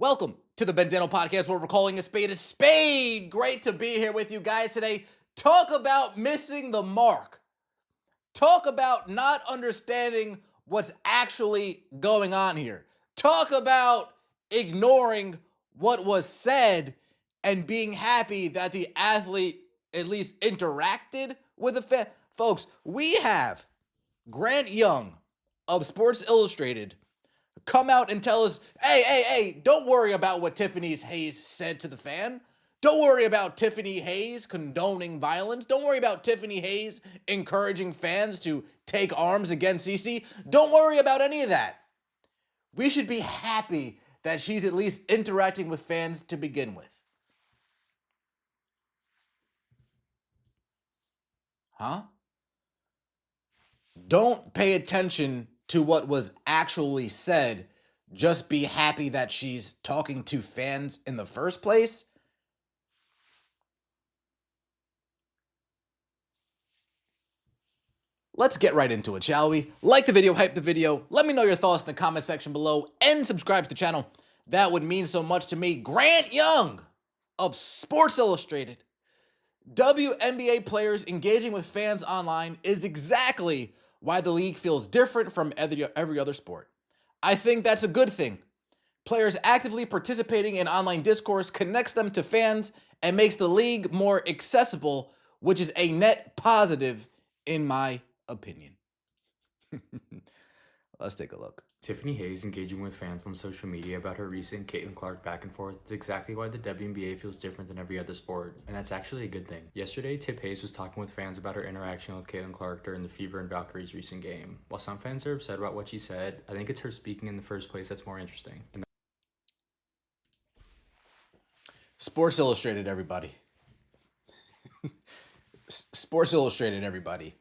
Welcome to the Benzano Podcast, where we're calling a spade a spade. Great to be here with you guys today. Talk about missing the mark. Talk about not understanding what's actually going on here. Talk about ignoring what was said and being happy that the athlete at least interacted with the fan. Folks, we have Grant Young of Sports Illustrated come out and tell us, hey, don't worry about what Tiffany Hayes said to the fan. Don't worry about Tiffany Hayes condoning violence. Don't worry about Tiffany Hayes encouraging fans to take arms against CC. Don't worry about any of that. We should be happy that she's at least interacting with fans to begin with. Huh? Don't pay attention to what was actually said. Just be happy that she's talking to fans in the first place. Let's get right into it, shall we? Like the video, hype the video. Let me know your thoughts in the comment section below and subscribe to the channel. That would mean so much to me. Grant Young of Sports Illustrated. WNBA players engaging with fans online is exactly why the league feels different from every other sport. I think that's a good thing. Players actively participating in online discourse connects them to fans and makes the league more accessible, which is a net positive in my opinion. Let's take a look. Tiffany Hayes engaging with fans on social media about her recent Caitlin Clark back and forth is exactly why the WNBA feels different than every other sport, and that's actually a good thing. Yesterday, Tip Hayes was talking with fans about her interaction with Caitlin Clark during the Fever and Valkyries recent game. While some fans are upset about what she said, I think it's her speaking in the first place that's more interesting. Sports Illustrated, everybody. Sports Illustrated, everybody.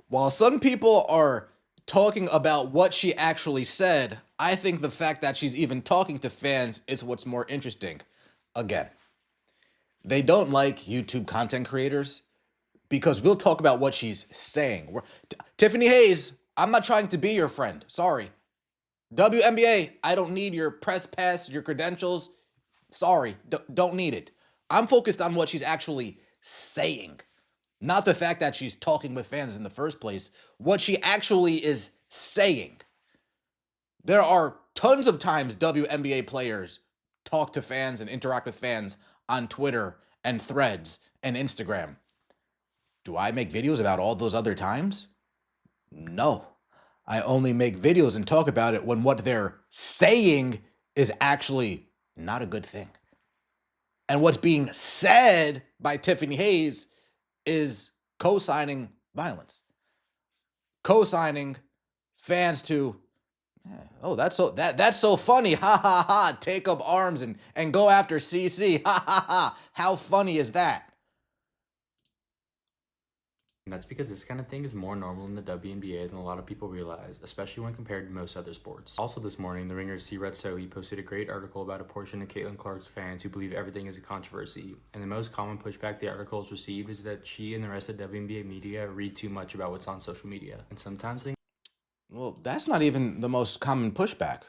While some people are talking about what she actually said, I think the fact that she's even talking to fans is what's more interesting. Again, they don't like YouTube content creators because we'll talk about what she's saying. Tiffany Hayes, I'm not trying to be your friend. Sorry. WNBA, I don't need your press pass, your credentials. Sorry, don't need it. I'm focused on what she's actually saying. Not the fact that she's talking with fans in the first place, what she actually is saying. There are tons of times WNBA players talk to fans and interact with fans on Twitter and Threads and Instagram. Do I make videos about all those other times? No. I only make videos and talk about it when what they're saying is actually not a good thing. And what's being said by Tiffany Hayes is co-signing violence, co-signing fans to, that's so funny, ha ha ha, take up arms and go after CC, ha ha ha, how funny is that? And that's because this kind of thing is more normal in the WNBA than a lot of people realize, especially when compared to most other sports. Also this morning, the Ringer's C-Red Sohi posted a great article about a portion of Caitlin Clark's fans who believe everything is a controversy, and the most common pushback the article has received is that she and the rest of WNBA media read too much about what's on social media, and sometimes they... Well, that's not even the most common pushback.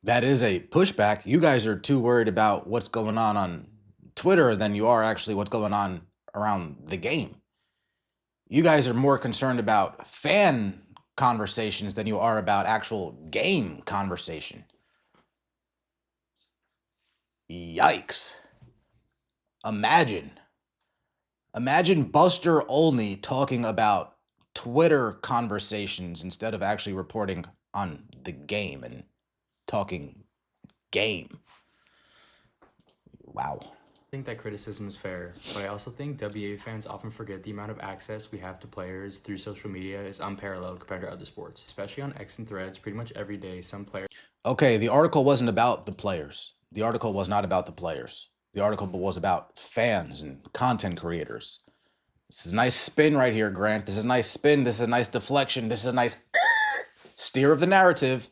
That is a pushback. You guys are too worried about what's going on Twitter than you are actually what's going on around the game. You guys are more concerned about fan conversations than you are about actual game conversation. Yikes. Imagine Buster Olney talking about Twitter conversations instead of actually reporting on the game and talking game. Wow. I think that criticism is fair, but I also think WA fans often forget the amount of access we have to players through social media is unparalleled compared to other sports, especially on X and Threads. Pretty much every day, some players... Okay, the article wasn't about the players. The article was not about the players. The article was about fans and content creators. This is a nice spin right here, Grant. This is a nice spin. This is a nice deflection. This is a nice steer of the narrative.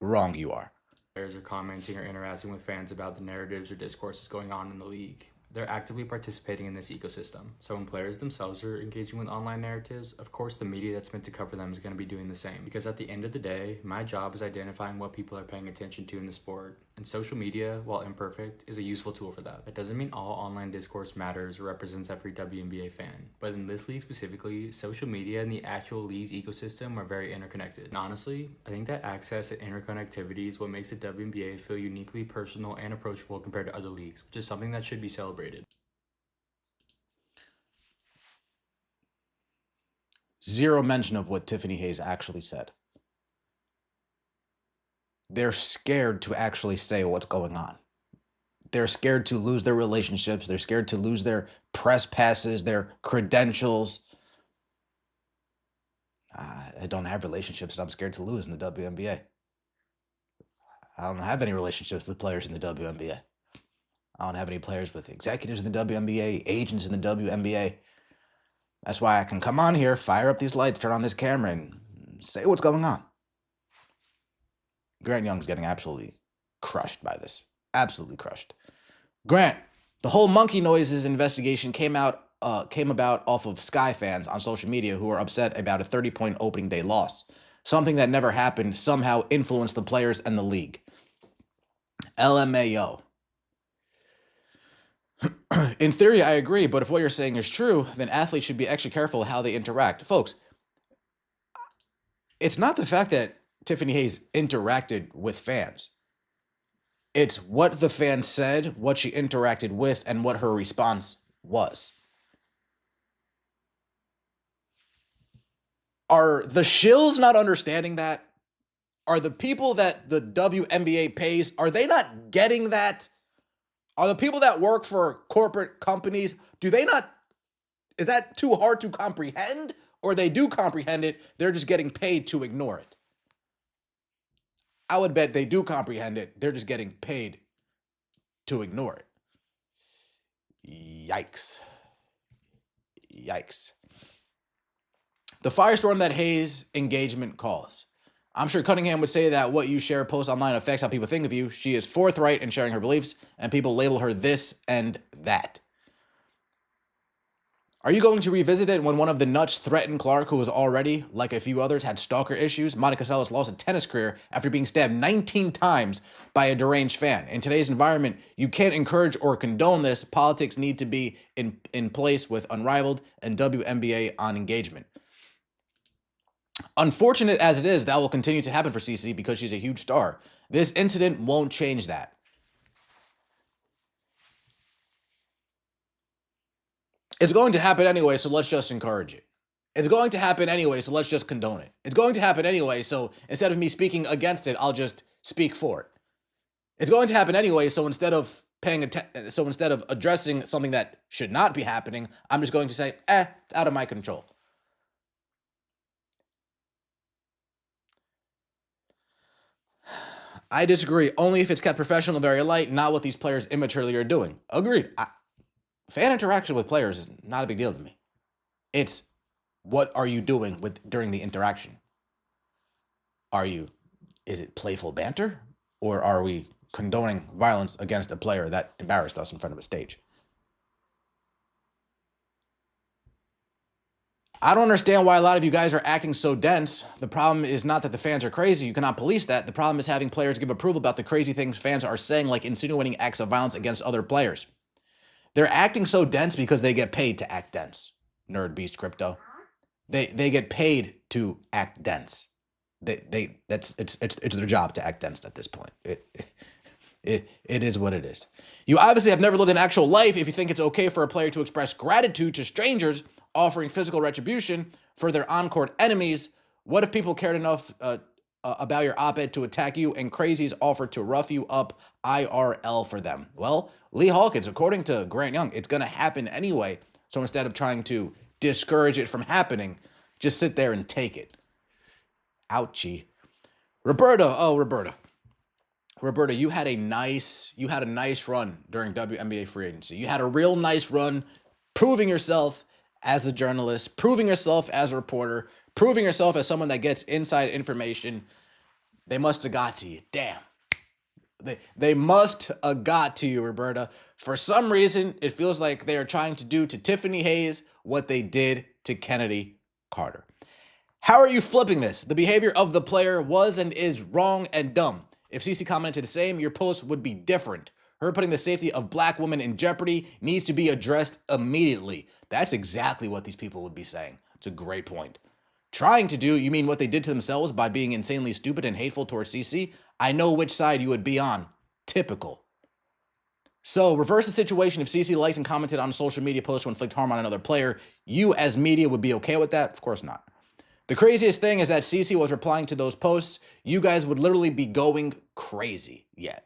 Wrong you are. Players are commenting or interacting with fans about the narratives or discourses going on in the league. They're actively participating in this ecosystem. So when players themselves are engaging with online narratives, of course the media that's meant to cover them is going to be doing the same. Because at the end of the day, my job is identifying what people are paying attention to in the sport. And social media, while imperfect, is a useful tool for that. That doesn't mean all online discourse matters or represents every WNBA fan. But in this league specifically, social media and the actual league's ecosystem are very interconnected. And honestly, I think that access and interconnectivity is what makes the WNBA feel uniquely personal and approachable compared to other leagues, which is something that should be celebrated. Zero mention of what Tiffany Hayes actually said. They're scared to actually say what's going on. They're scared to lose their relationships. They're scared to lose their press passes, their credentials. I don't have relationships that I'm scared to lose in the WNBA. I don't have any relationships with players in the WNBA. I don't have any players with executives in the WNBA, agents in the WNBA. That's why I can come on here, fire up these lights, turn on this camera, and say what's going on. Grant Young's getting absolutely crushed by this. Absolutely crushed. Grant, the whole monkey noises investigation came about off of Sky fans on social media who were upset about a 30-point opening day loss. Something that never happened somehow influenced the players and the league. LMAO. In theory, I agree, but if what you're saying is true, then athletes should be extra careful how they interact. Folks, it's not the fact that Tiffany Hayes interacted with fans. It's what the fans said, what she interacted with, and what her response was. Are the shills not understanding that? Are the people that the WNBA pays, are they not getting that? Are the people that work for corporate companies, do they not, is that too hard to comprehend? Or they do comprehend it, they're just getting paid to ignore it? I would bet they do comprehend it, they're just getting paid to ignore it. Yikes. Yikes. The firestorm that Hayes' engagement caused. I'm sure Cunningham would say that what you share posts online affects how people think of you. She is forthright in sharing her beliefs, and people label her this and that. Are you going to revisit it when one of the nuts threatened Clark, who was already, like a few others, had stalker issues? Monica Seles lost a tennis career after being stabbed 19 times by a deranged fan. In today's environment, you can't encourage or condone this. Politics need to be in place with unrivaled and WNBA on engagement. Unfortunate as it is, that will continue to happen for CC because she's a huge star. This incident won't change that. It's going to happen anyway, so let's just encourage it. It's going to happen anyway, so let's just condone it. It's going to happen anyway, so instead of me speaking against it, I'll just speak for it. It's going to happen anyway, so instead of addressing something that should not be happening, I'm just going to say, it's out of my control. I disagree. Only if it's kept professional and very light, not what these players immaturely are doing. Agreed. Fan interaction with players is not a big deal to me. It's what are you doing during the interaction? Is it playful banter? Or are we condoning violence against a player that embarrassed us in front of a stage? I don't understand why a lot of you guys are acting so dense. The problem is not that the fans are crazy. You cannot police that. The problem is having players give approval about the crazy things fans are saying, like insinuating acts of violence against other players. They're acting so dense because they get paid to act dense. Nerd Beast Crypto. They get paid to act dense. It's their job to act dense at this point. It is what it is. You obviously have never lived an actual life if you think it's okay for a player to express gratitude to strangers offering physical retribution for their on-court enemies. What if people cared enough about your op-ed to attack you and crazies offered to rough you up IRL for them? Well, Lee Hawkins, according to Grant Young, it's going to happen anyway. So instead of trying to discourage it from happening, just sit there and take it. Ouchie. Roberta, you had a nice run during WNBA free agency. You had a real nice run proving yourself as a journalist, proving yourself as a reporter, proving yourself as someone that gets inside information. They must have got to you. Damn. They must have got to you, Roberta. For some reason, it feels like they are trying to do to Tiffany Hayes what they did to Kennedy Carter. How are you flipping this? The behavior of the player was and is wrong and dumb. If Cece commented the same, your post would be different. Her putting the safety of black women in jeopardy needs to be addressed immediately. That's exactly what these people would be saying. It's a great point. Trying to do, you mean what they did to themselves by being insanely stupid and hateful towards Cece? I know which side you would be on. Typical. So, reverse the situation. If Cece likes and commented on a social media post to inflict harm on another player, you as media would be okay with that? Of course not. The craziest thing is that Cece was replying to those posts. You guys would literally be going crazy. Yeah,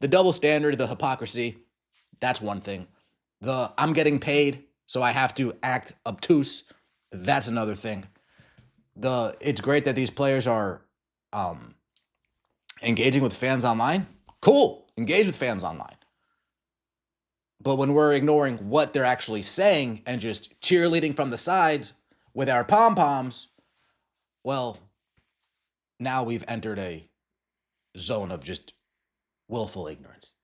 the double standard, the hypocrisy, that's one thing. The I'm getting paid, so I have to act obtuse, that's another thing. It's great that these players are engaging with fans online. Cool, engage with fans online. But when we're ignoring what they're actually saying and just cheerleading from the sides with our pom-poms, well, now we've entered a zone of just willful ignorance.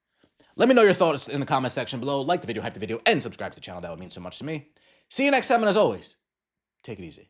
Let me know your thoughts in the comment section below. Like the video, hype the video, and subscribe to the channel. That would mean so much to me. See you next time, and as always, take it easy.